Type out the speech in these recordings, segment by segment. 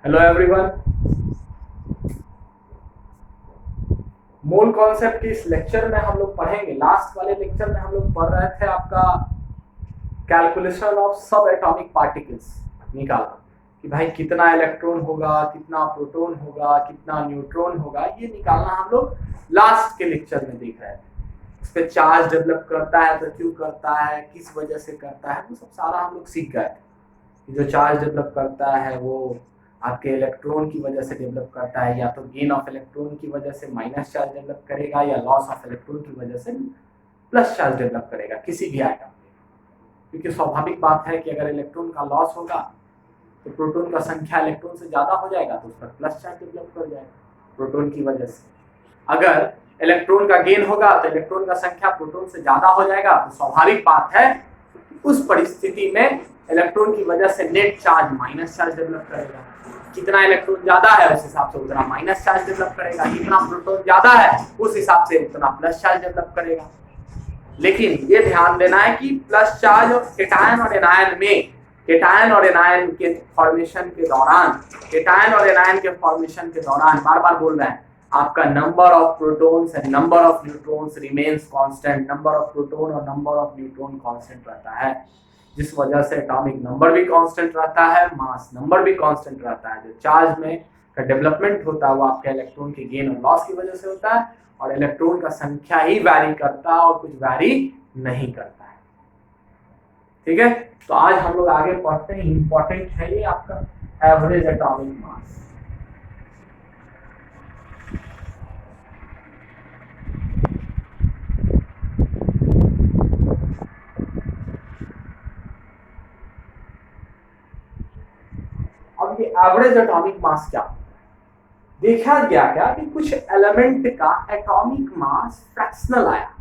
Hello everyone. मूल concept की इस लेक्चर में हम लोग पढ़ेंगे। लास्ट वाले लेक्चर में हम लोग पढ़ रहे थे आपका कैलकुलेशन ऑफ सब एटॉमिक पार्टिकल्स निकालना कि भाई कितना इलेक्ट्रॉन होगा, कितना प्रोटॉन होगा, कितना न्यूट्रॉन होगा, ये निकालना हम लोग लास्ट के लेक्चर में देख रहे थे। इस पे चार्ज डेवलप करता है तो क्यों करता है, किस वजह से करता है, वो सब सारा हम लोग सीख गए थे। जो चार्ज डेवलप करता है वो आपके इलेक्ट्रॉन की वजह से डेवलप करता है, या तो गेन ऑफ इलेक्ट्रॉन की वजह से माइनस चार्ज डेवलप करेगा, या लॉस ऑफ इलेक्ट्रॉन की वजह से प्लस चार्ज डेवलप करेगा किसी भी आइटम में। क्योंकि स्वाभाविक बात है कि अगर इलेक्ट्रॉन का लॉस होगा तो प्रोटॉन का संख्या इलेक्ट्रॉन से ज्यादा हो जाएगा तो उस पर प्लस चार्ज डेवलप कर जाएगा प्रोटॉन की वजह से। अगर इलेक्ट्रॉन का गेन होगा तो इलेक्ट्रॉन का संख्या प्रोटॉन से ज्यादा हो जाएगा, तो स्वाभाविक बात है उस परिस्थिति में इलेक्ट्रॉन की वजह से net charge minus charge develop करेगा। जितना इलेक्ट्रॉन ज्यादा है उस हिसाब से उतना माइनस चार्ज डेवलप करेगा, जितना प्रोटॉन ज्यादा है उस हिसाब से उतना प्लस चार्ज डेवलप करेगा। लेकिन ये ध्यान देना है कि प्लस चार्ज और केटायन और एनायन में, केटायन और एनायन के फॉर्मेशन के दौरान, केटायन और एनायन के फॉर्मेशन के दौरान बार बार बोल रहे हैं आपका number of protons and number of neutrons remains constant. Number of proton और नंबर ऑफ न्यूट्रॉन कांस्टेंट रहता है, जिस वजह से एटॉमिक नंबर भी कांस्टेंट रहता है, मास नंबर भी कांस्टेंट रहता है। जो चार्ज में का डेवलपमेंट होता है वो आपके इलेक्ट्रॉन के गेन और लॉस की वजह से होता है, और इलेक्ट्रॉन का संख्या ही वैरी करता है और कुछ वैरी नहीं करता है। ठीक है, तो आज हम लोग आगे पढ़ते हैं। इंपॉर्टेंट है ये आपका एवरेज एटॉमिक मास। अब ये एवरेज एटॉमिक मास क्या देखा गया क्या कि कुछ एलिमेंट का एटॉमिक मास फ्रैक्शनल आया।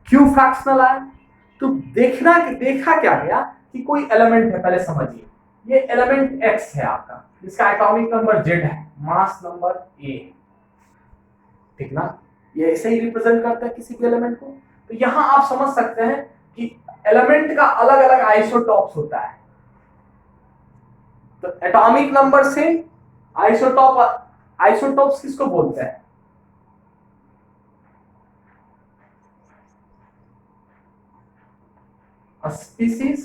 क्यों फ्रैक्शनल आया? तो देखा क्या गया कि कोई एलिमेंट है, पहले समझिए ये एलिमेंट एक्स है आपका, जिसका एटॉमिक नंबर जेड है, मास नंबर ए, ठीक ना। ये ऐसे ही रिप्रेजेंट करता है किसी भी एलिमेंट को। तो यहां आप समझ सकते हैं कि एलिमेंट का अलग अलग आइसोटॉप्स होता है। तो एटॉमिक नंबर से आइसोटॉप्स किसको बोलते हैं? स्पीसीज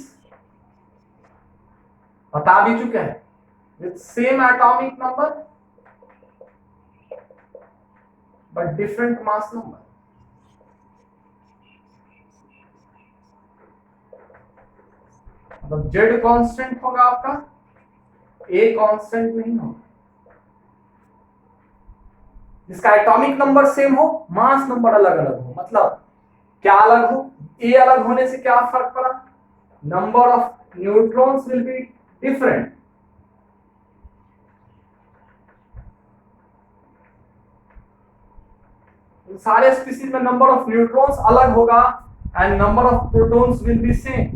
बता भी चुके हैं, with same atomic number but different mass number. मतलब जेड कांस्टेंट होगा आपका, ए कांस्टेंट नहीं होगा। जिसका एटॉमिक नंबर सेम हो, मास नंबर अलग अलग हो। मतलब क्या अलग हो? ए अलग होने से क्या फर्क पड़ा? Number of neutrons will be different. सारे स्पीशीज में नंबर ऑफ न्यूट्रॉन्स अलग होगा and number of protons will be same.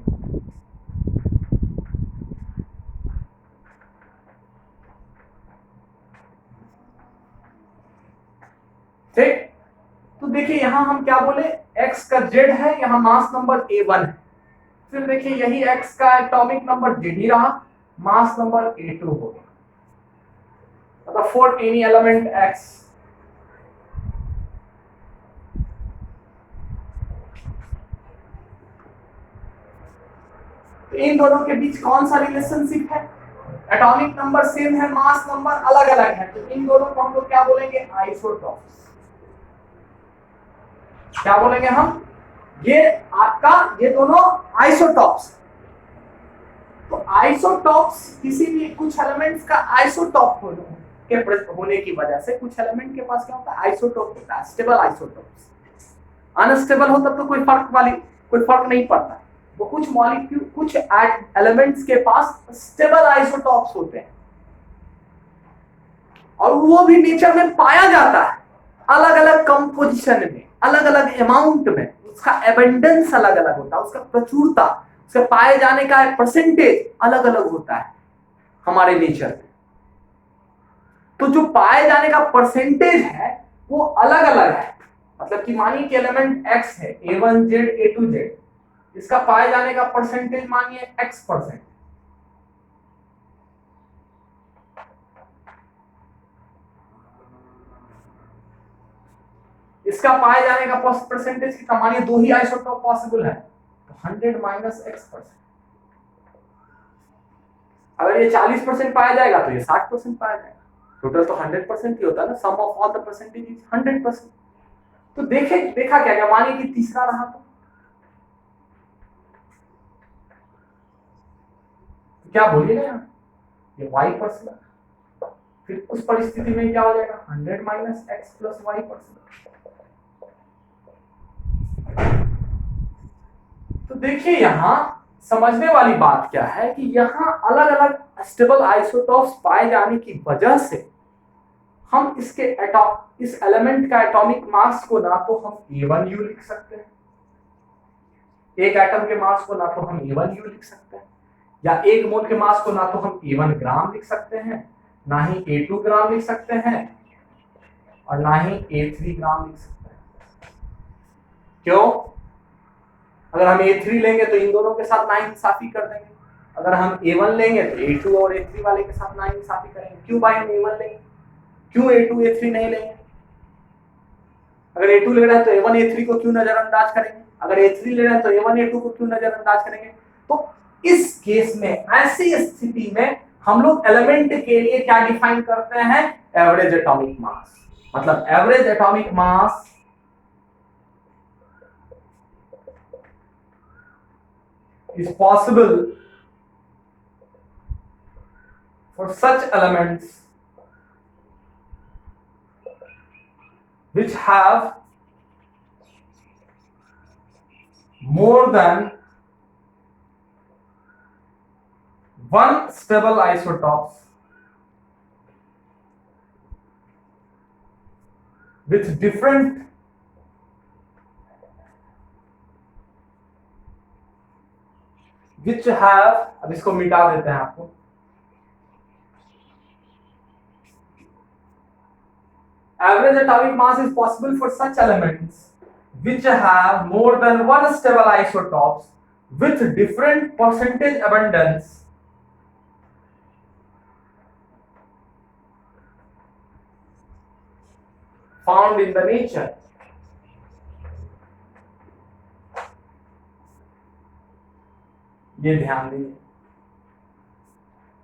ठीक, तो देखिए यहां हम क्या बोले, x का z है, यहां मास नंबर a1 है। फिर देखिए यही x का एटॉमिक नंबर z ही रहा, मास नंबर a2 हो गया। मतलब फॉर एनी एलिमेंट x, तो इन दोनों के बीच कौन सा रिलेशनशिप है? एटॉमिक नंबर सेम है, मास नंबर अलग अलग है, तो इन दोनों को हम लोग क्या बोलेंगे? आइसोटॉप्स। क्या बोलेंगे हम? ये आपका, ये दोनों आइसोटॉप्स। तो आइसोटॉप्स किसी भी कुछ एलिमेंट्स का आइसोटॉप होने की वजह से कुछ एलिमेंट के पास क्या होता है? आइसोटॉप होता है, स्टेबल आइसोटॉप्स। अनस्टेबल हो तब तो कोई फर्क नहीं पड़ता। वो कुछ मॉलिक्यूल, कुछ एलिमेंट्स के पास स्टेबल आइसोटॉप्स होते हैं, और वो भी नेचर में पाया जाता है अलग अलग कंपोजिशन में, अलग अलग अमाउंट में। उसका एबंडेंस अलग अलग होता है, उसका प्रचुरता, उसके पाए जाने का परसेंटेज अलग अलग होता है हमारे नेचर में। तो जो पाए जाने का परसेंटेज है वो अलग अलग है। मतलब कि मानिए कि एलिमेंट x है, a1z a2z, इसका पाए जाने का परसेंटेज मानिए x%। इसका पाए जाने का परसेंटेज कितना, मानिए 2 ही आइसोटोप पॉसिबल है, तो 100 माइनस x%। अगर ये 40% पाया जाएगा तो ये 60% पाया जाएगा, टोटल तो 100% ही होता है ना, sum of all the percentage is 100%। तो देखा क्या, मानिए कि तीसरा रहा तो क्या बोलिएगा यहाँ, ये y%, फिर उस परिस्थिति में क्या हो जाएगा, 100 माइनस x प्लस y%। तो देखिए यहाँ समझने वाली बात क्या है कि यहाँ अलग अलग स्टेबल आइसोटोप्स पाए जाने की वजह से हम इस एलिमेंट का एटॉमिक मास को ना तो हम A1U लिख सकते हैं, एक एटम के मास को ना तो हम A1U लिख सकते हैं, या एक मोल के मास को ना तो हम A1 ग्राम लिख सकते हैं, ना ही A2 ग्राम लिख सकते हैं, और ना ही A3 ग्राम लिख सकते हैं। क्यों? अगर हम A3 लेंगे तो इन दोनों के साथ नाइंसाफी कर देंगे, अगर हम A1 लेंगे तो A2 और A3 वाले के साथ नाइंसाफी करेंगे। क्यों भाई हम A1 लेंगे, क्यों A2 A3 नहीं लेंगे? अगर A2 ले रहे हैं तो A1 A3 को क्यों नजरअंदाज करेंगे, अगर A3 ले रहे हैं तो A1 A2 को क्यों नजरअंदाज करेंगे? तो इस केस में, ऐसी स्थिति में हम लोग एलिमेंट के लिए क्या डिफाइन करते हैं, एवरेज एटॉमिक मास। मतलब average atomic mass is possible for such elements which have more than one stable isotopes with different which have, अब इसको मिटा देते हैं आपको, average atomic mass is possible for such elements which have more than one stable isotopes with different percentage abundance found in the nature। ये ध्यान दीजिए,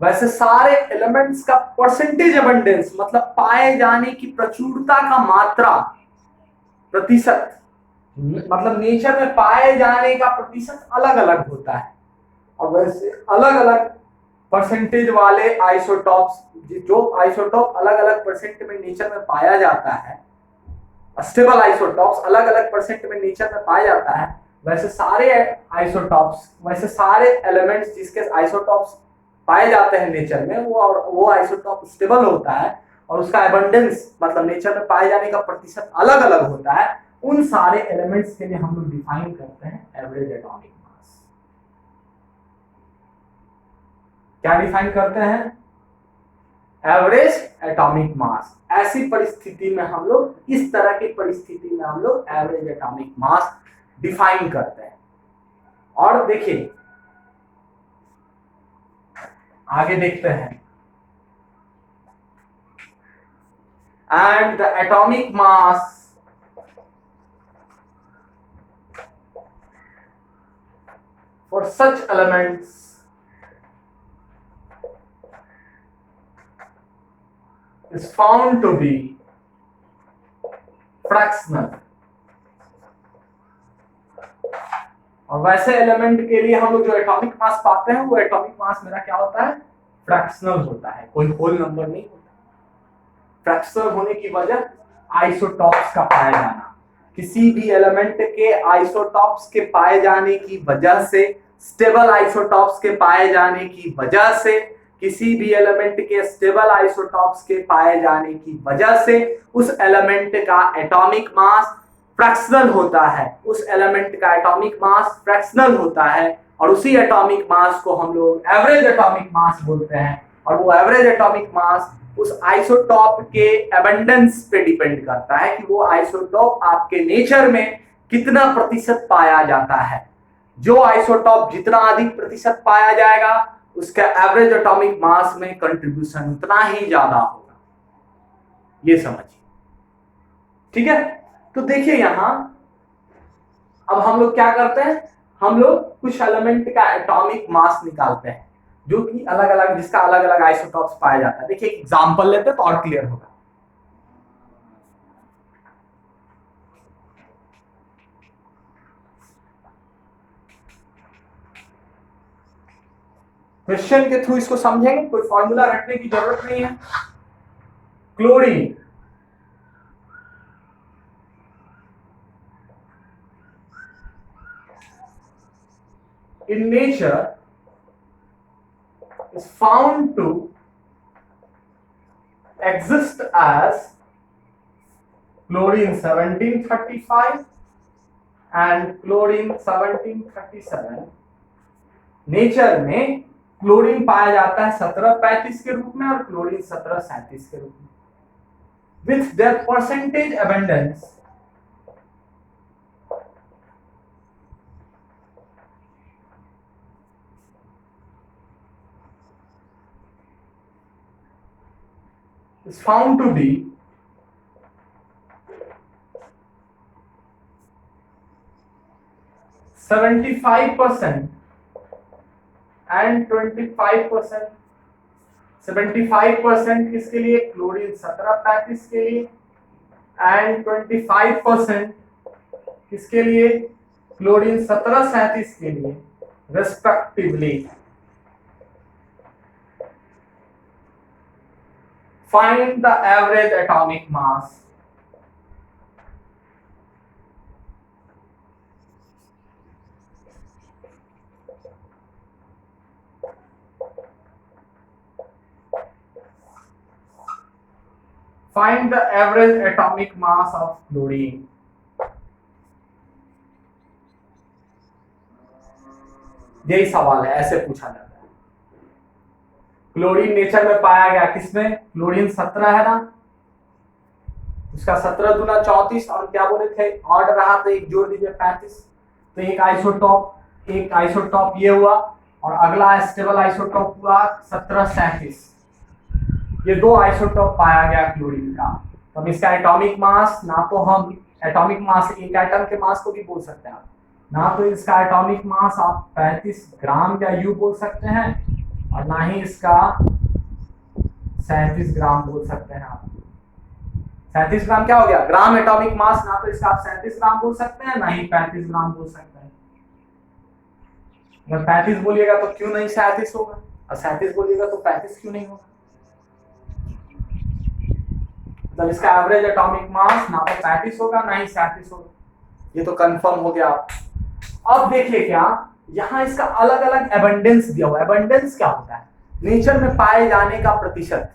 वैसे सारे एलिमेंट्स का परसेंटेज अबंडेंस मतलब पाए जाने की प्रचुरता का मात्रा, प्रतिशत, मतलब नेचर में पाए जाने का प्रतिशत अलग अलग होता है, और वैसे अलग अलग परसेंटेज वाले आइसोटॉप्स, जो आइसोटॉप अलग अलग परसेंट में नेचर में पाया जाता है, स्टेबल आइसोटॉप्स अलग अलग परसेंट में नेचर में पाया जाता है, वैसे सारे आइसोटॉप्स, वैसे सारे एलिमेंट्स जिसके आइसोटॉप्स पाए जाते हैं नेचर में, वो आइसोटॉप स्टेबल होता है और उसका एबंडेंस मतलब नेचर में पाए जाने का प्रतिशत अलग अलग होता है। उन सारे एलिमेंट्स के लिए हम लोग डिफाइन करते हैं एवरेज एटॉमिक मास। क्या डिफाइन करते हैं, एवरेज एटॉमिक मास। ऐसी परिस्थिति में हम लोग, इस तरह की परिस्थिति में हम लोग एवरेज एटॉमिक मास डिफाइन करते हैं। और देखिए आगे देखते हैं, and the atomic mass for such elements is found to be fractional। और वैसे एलिमेंट के लिए हम लोग जो एटॉमिक मास पाते हैं वो एटॉमिक मास मेरा क्या होता है, फ्रैक्शनल होता है, कोई होल नंबर नहीं होता। फ्रैक्शनल होने की वजह आइसोटॉप्स का पाया जाना, किसी भी एलिमेंट के आइसोटॉप्स के पाए जाने की वजह से, स्टेबल आइसोटॉप्स के पाए जाने की वजह से, किसी भी एलिमेंट के स्टेबल आइसोटॉप्स के पाए जाने की वजह से उस एलिमेंट का एटॉमिक मास फ्रैक्शनल होता है, उस एलिमेंट का एटॉमिक मास फ्रैक्शनल होता है, और उसी एटॉमिक मास को हम लोग एवरेज एटॉमिक मास बोलते हैं। और वो एवरेज एटॉमिक मास उस आइसोटॉप के एबंडेंस पे डिपेंड करता है कि वो आइसोटॉप आपके नेचर में कितना प्रतिशत पाया जाता है। जो आइसोटॉप जितना अधिक प्रतिशत पाया जाएगा उसका एवरेज एटॉमिक मास में कंट्रीब्यूशन उतना ही ज्यादा होगा, ये समझिए, ठीक है। तो देखिए यहां अब हम लोग क्या करते हैं, हम लोग कुछ एलिमेंट का एटॉमिक मास निकालते हैं जो कि अलग अलग, जिसका अलग अलग आइसोटॉप्स पाया जाता है। देखिए एग्जांपल लेते हैं तो और क्लियर होगा। क्वेश्चन के थ्रू इसको समझेंगे, कोई फॉर्मूला रटने की जरूरत नहीं है। Chlorine in nature is found to exist as chlorine 1735 and chlorine 1737। Nature में क्लोरीन पाया जाता है 1735 के रूप में और क्लोरीन 1737 के रूप में, with their percentage abundance is found to be 75% and 25%। 75% किसके लिए, क्लोरीन 1735 के लिए, एंड 25% किसके लिए, क्लोरीन 1737 के लिए respectively. Find the average atomic mass find the average atomic mass of chlorine। यही सवाल है, ऐसे पूछा जाता है। क्लोरीन नेचर में पाया गया किसमें, क्लोरीन 17 है ना, उसका 17 दूना 34 और क्या बोले थे ऑड रहा तो एक जोड़ दीजिए 35। तो एक आइसोटॉप ये हुआ और अगला स्टेबल आइसोटॉप हुआ 1737। ये दो आइसोटॉप पाया गया क्लोरीन का। तो अब इसका एटॉमिक मास, ना तो हम एटॉमिक मास एक एटम के मास को भी बोल सकते हैं, ना तो इसका एटॉमिक मास आप 35 ग्राम या यू बोल सकते हैं और ना ही इसका 37 ग्राम बोल सकते हैं आप। 37 ग्राम क्या हो गया, ग्राम एटॉमिक मास, ना तो इसका आप 37 ग्राम बोल सकते हैं ना ही 35 ग्राम बोल सकते हैं। अगर 35 बोलिएगा तो क्यों नहीं 37 होगा, और 37 बोलिएगा तो 35 क्यों नहीं होगा। मतलब इसका एवरेज एटॉमिक मास ना तो 35 होगा ना ही 37 होगा, ये तो कंफर्म हो गया आप। अब देखिए क्या यहाँ इसका अलग अलग एबंडेंस दिया हुआ है। एबंडेंस क्या होता है, नेचर में पाए जाने का प्रतिशत,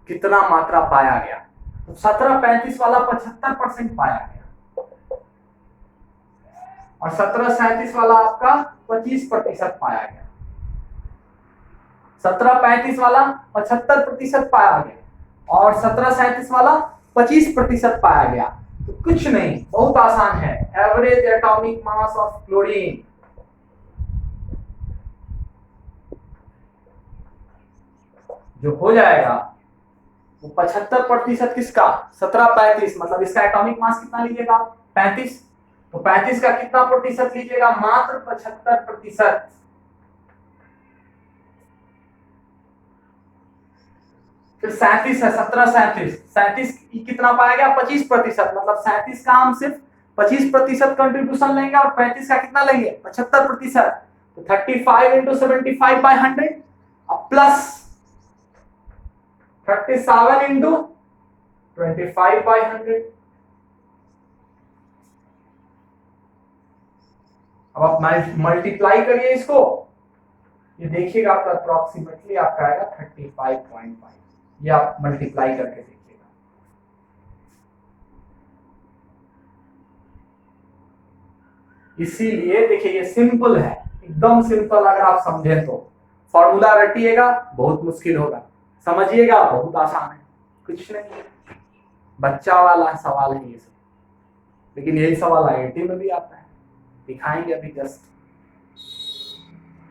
कितना मात्रा पाया गया। तो 1735 वाला 75% पाया गया और 1737 वाला आपका 25% पाया गया। 1735 वाला 75% पाया गया और 1737 वाला 25% पाया गया। तो कुछ नहीं, बहुत आसान है। Average atomic mass of chlorine जो हो जाएगा वो 75% किसका, 1735, मतलब इसका एटॉमिक मास कितना लीजिएगा 35। तो 35 का कितना प्रतिशत लीजिएगा, मात्र 75%। फिर 37 है, 37 कितना पाया गया 25%, मतलब 37 का हम सिर्फ 25% कंट्रीब्यूशन लेंगे और 35 का कितना लेंगे 75%। तो 35 इंटू 75/100 प्लस 37 इंटू 25/100। अब आप मल्टीप्लाई करिए इसको, ये देखिएगा आपका अप्रोक्सीमेटली आपका आएगा 35.5। ये आप मल्टीप्लाई करके देखिएगा। इसीलिए देखिए ये सिंपल है, एकदम सिंपल। अगर आप समझें तो फॉर्मूला रटिएगा बहुत मुश्किल होगा, समझिएगा बहुत आसान है, कुछ नहीं, बच्चा वाला सवाल है ये सब। लेकिन यही सवाल IIT में भी आता है, दिखाएंगे अभी जस्ट।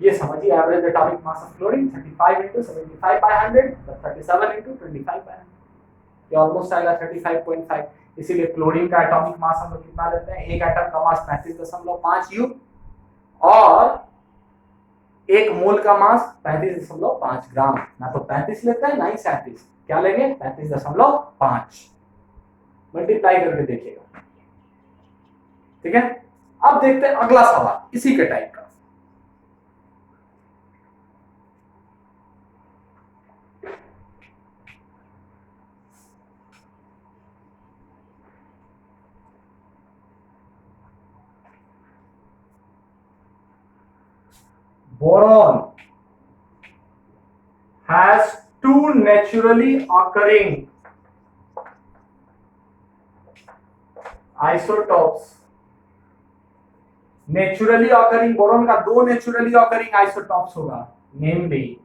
ये समझिए, average atomic mass of chlorine 35 into 75/100 37 into 25/100, ये ऑलमोस्ट आएगा 35.5। इसीलिए क्लोरीन का एटॉमिक मास हम लोग कितना लेते हैं, एक एटम का मास 35.5 U और एक मोल का मास 35.5 ग्राम। ना तो 35 लेते हैं ना ही 37, क्या लेंगे 35.5 मल्टीप्लाई करके देखिएगा। ठीक है, अब देखते हैं अगला सवाल इसी के टाइप का। Boron has two naturally occurring isotopes। Naturally occurring boron का दो नेचुरली ऑकरिंग आइसोटॉप्स होगा, नेमली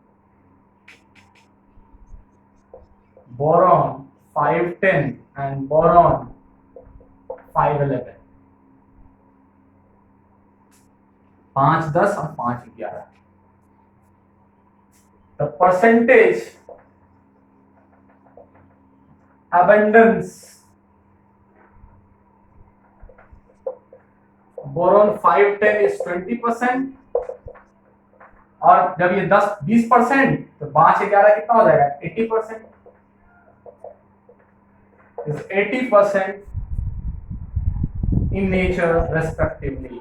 बोरॉन 510 एंड बोरॉन 511। 510 और 511। The percentage abundance boron 510 is 20%, और जब ये 10-20% तो 5-11 कितना हो जाएगा 80%। is 80% in nature respectively।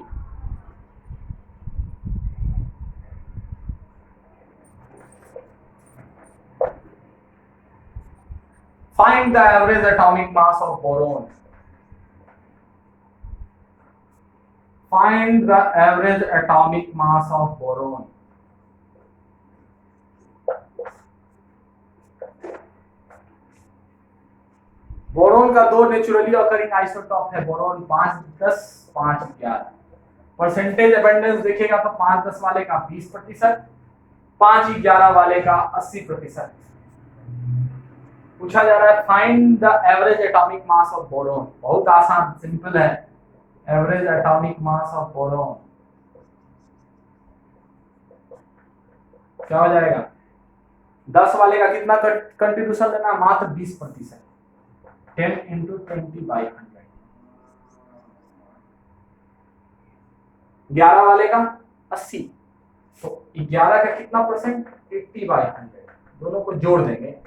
Find the average atomic mass of boron। Find the average atomic mass of boron। Boron का दो नेचुरली ऑकरिंग आइसोटॉप है, बोरोन 510 511। परसेंटेज अबंडेंस देखिएगा तो 510 वाले का 20%, 511 वाले का 80%। पूछा जा रहा है find the average atomic mass of boron. बहुत आसान सिंपल है, average atomic mass of boron क्या हो जाएगा, 10 वाले का कितना कंट्रीब्यूशन देना, मात्र 20%, 10 into 20/100। 11 वाले का 80, तो 11 का कितना परसेंट 80/100। दोनों को जोड़ देंगे,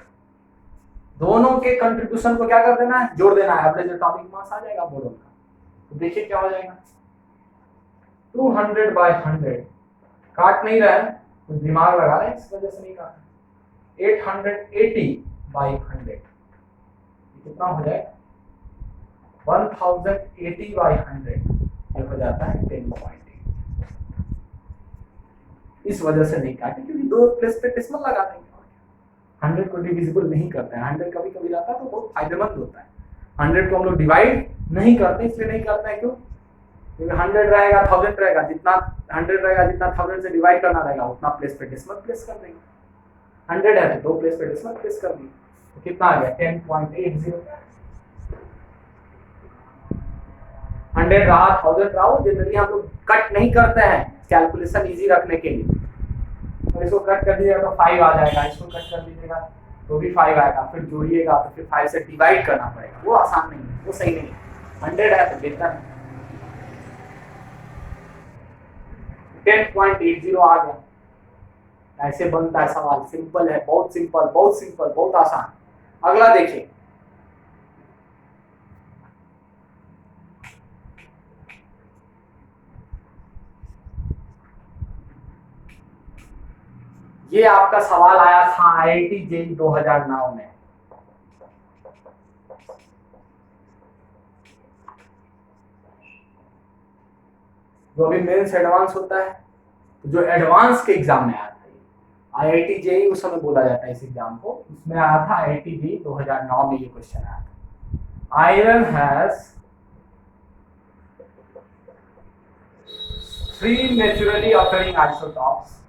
दोनों के कंट्रीब्यूशन को क्या कर देना है, जोड़ देना है, एवरेज एटॉमिक मास आ जाएगा बोरोन का। तो देखिए क्या हो जाएगा 200/100। काट नहीं रहा है तो दिमाग लगा रहे हैं, इस वजह से नहीं काट। 880/100 कितना हो जाएगा 1080/100, ये हो जाता है 10.8। इस वजह से नहीं काटे क्योंकि दो प्लेस पे डेसिमल लगा देंगे, 100 को डिविजिबल नहीं करते हैं। 100 कभी कभी रहता है तो बहुत फायदेमंद होता है। 100 को हम लोग डिवाइड नहीं करते, इसलिए नहीं करते हैं, क्यों, क्योंकि 100 रहेगा 1000 रहेगा, जितना 100 रहेगा जितना 1000 से डिवाइड करना रहेगा उतना प्लेस पे डेसिमल प्लेस कर देंगे। 100 है तो दो प्लेस पे डेसिमल प्लेस कर देंगे, तो कितना आ गया 10.80। 100 रहा 1000 रहा, जनरली हम लोग कट नहीं करते हैं कैलकुलेशन इजी रखने के लिए। तो इसको कट कर दीजिएगा तो 5 आ जाएगा, इसको कट कर दीजिएगा तो भी 5 आएगा, फिर जोड़िएगा तो फिर 5 से डिवाइड करना पड़ेगा, वो आसान नहीं है, वो सही नहीं है। 100 है तो बेहतर है। 10.80 आ गया, ऐसे बनता है सवाल। सिंपल है, बहुत सिंपल, बहुत सिंपल, बहुत आसान। अगला देखिए, ये आपका सवाल आया था IIT JEE 2009 में। जो अभी मेंस एडवांस होता है, तो जो एडवांस के एग्जाम में आया था IIT JEE उस समय बोला जाता है इस एग्जाम को, उसमें आया था IIT JEE 2009 में ये क्वेश्चन आया था। Iron has 3 naturally occurring isotopes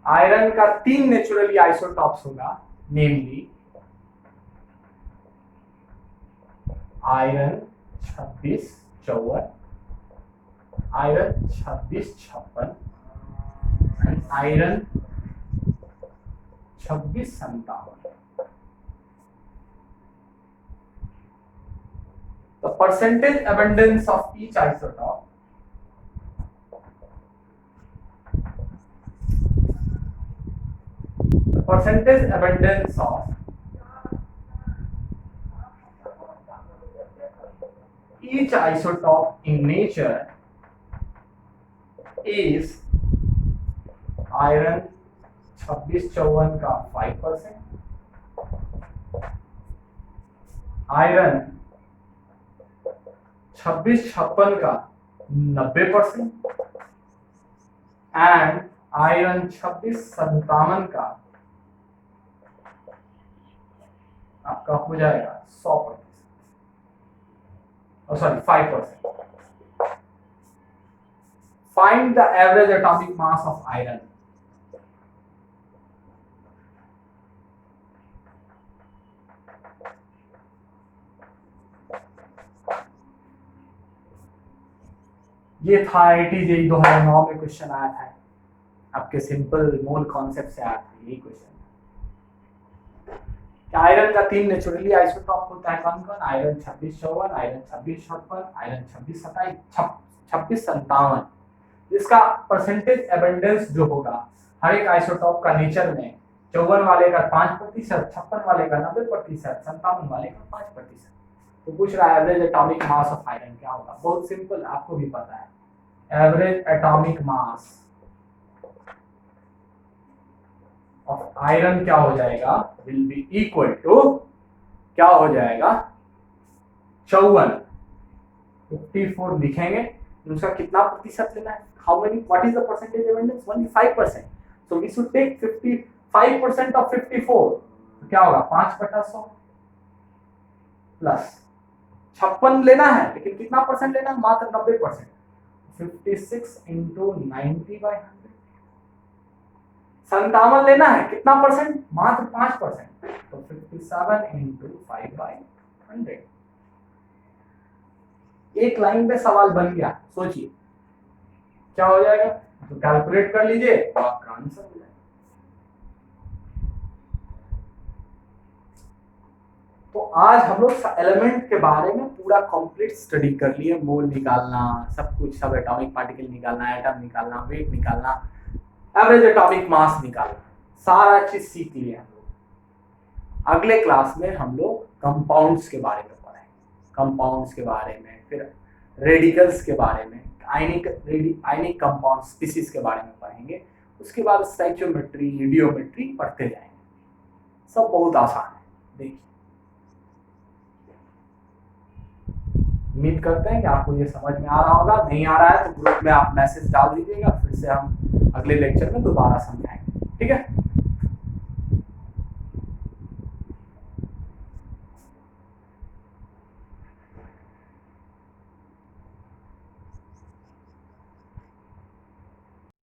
iron का 3 नेचुरली आइसोटॉप्स होगा, namely iron 2654, iron 2656, and iron 2657. The percentage abundance of each isotope in nature is iron 2654 का 5%, आयरन 2656 का 90% एंड आयरन 2657 का आपका हो जाएगा 100%, sorry 5%. Find the average atomic mass of iron. ये था IIT JEE 2009 में क्वेश्चन आया था, आपके सिंपल मोल कॉन्सेप्ट से आया था यही क्वेश्चन. आयरन का 3 नेचुरली आइसोटॉप होता है, कौन कौन? Iron 2654, iron 2656, iron 2657. इसका परसेंटेज एबंडेंस जो होगा हर एक आइसोटॉप का नेचर में 54 वाले का 5%, 56 वाले का 90%, 57 वाले का 5%. तो पूछ रहा है average atomic mass of iron क्या होगा? बहुत सिंपल, आपको भी पता है. Average atomic mass of iron क्या हो जाएगा? विल बी इक्वल टू क्या हो जाएगा? 54 लिखेंगे. उसका कितना प्रतिशत लेना है? How many, what is the percentage abundance? Only 5%. So we should take 55% of 54. तो क्या होगा? 5/100 प्लस 56 लेना है, लेकिन कितना परसेंट लेना है? मात्र 90%. 56 इंटू 90/100. 57 लेना है, कितना परसेंट? मात्र 5%. तो 57 इंटू 5/100. एक लाइन पे सवाल बन गया. सोचिए क्या हो जाएगा, तो कैलकुलेट कर लीजिए तो आपका आंसर हो जाएगा. तो आज हम लोग एलिमेंट के बारे में पूरा कंप्लीट स्टडी कर लिए. मोल निकालना, सब कुछ, सब एटॉमिक पार्टिकल निकालना, एटम निकालना, वेट निकालना, एवरेज एटॉमिक मास निकालना, सारा चीज सीख लिए हम लोग. अगले क्लास में हम लोग कंपाउंड्स के बारे में पढ़ेंगे. कंपाउंड्स के बारे में, फिर रेडिकल्स के बारे में, आयनिक कंपाउंड स्पीसीज के बारे में पढ़ेंगे. उसके बाद स्टैचोमेट्री, इडियोमेट्री पढ़ते जाएंगे. सब बहुत आसान है. देखिए, उम्मीद करते हैं कि आपको ये समझ में आ रहा होगा. नहीं आ रहा है तो ग्रुप में आप मैसेज डाल दीजिएगा, फिर से हम अगले लेक्चर में दोबारा समझाएंगे. ठीक है.